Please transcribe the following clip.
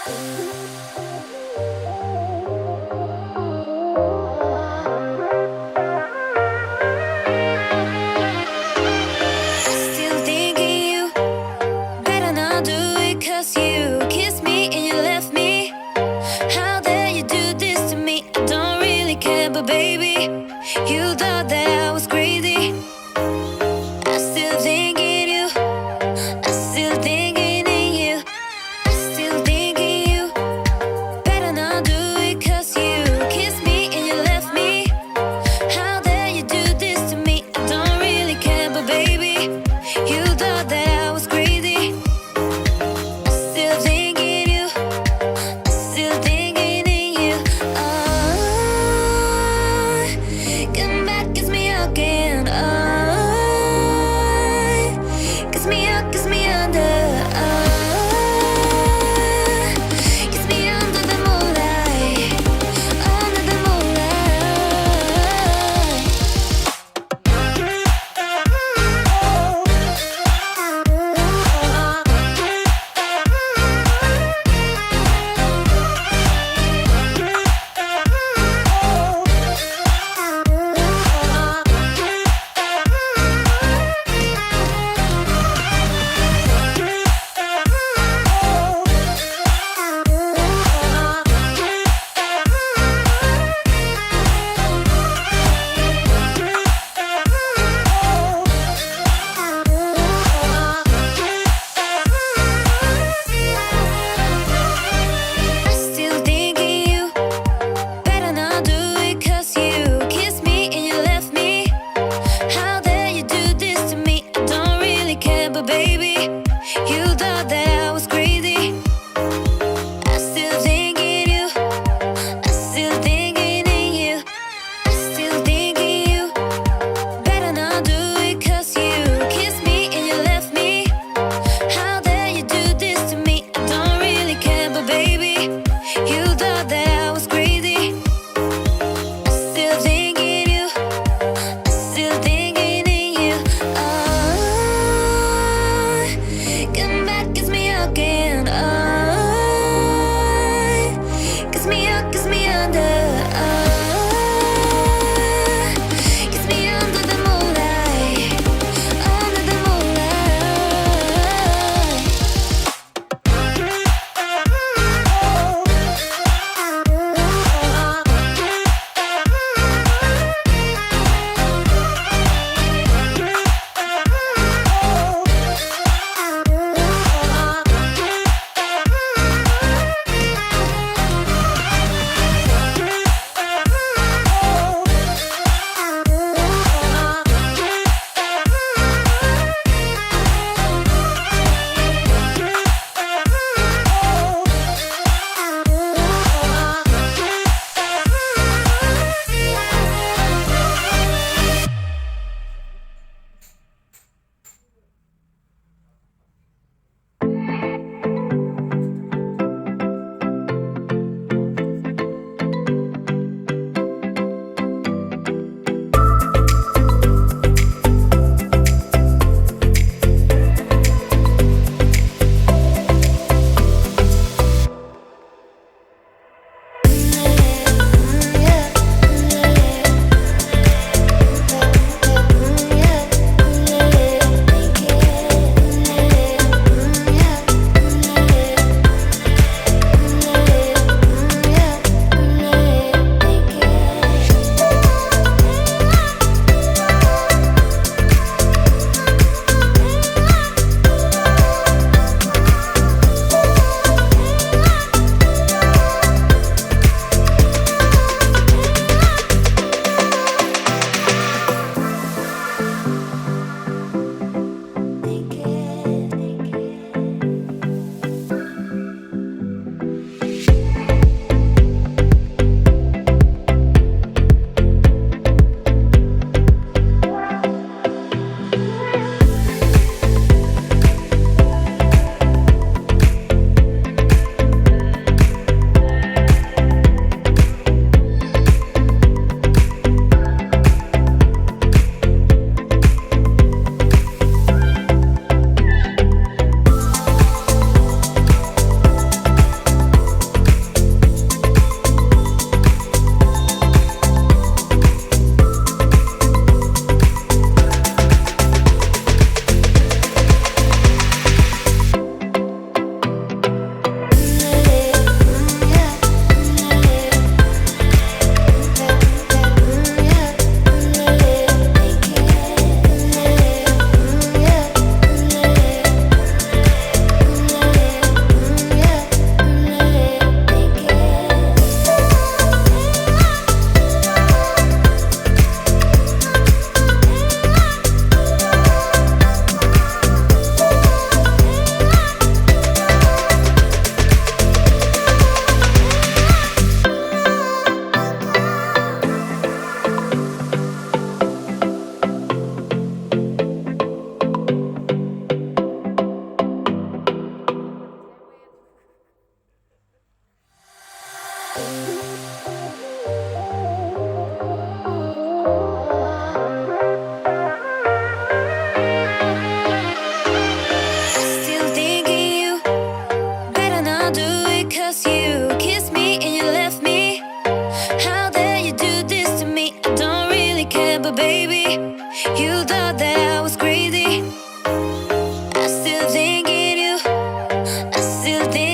Still thinking you better not do it, 'cause you kissed me and you left me. How dare you do this to me? I don't really care, but baby, you thought that I was crazy. I still thinking you, I still thinking in you, I still thinking you Still thinking you better not do it, 'cause you kissed me and you left me. How dare you do this to me? I don't really care, but baby, you thought that I was crazy. I still thinking you, I still think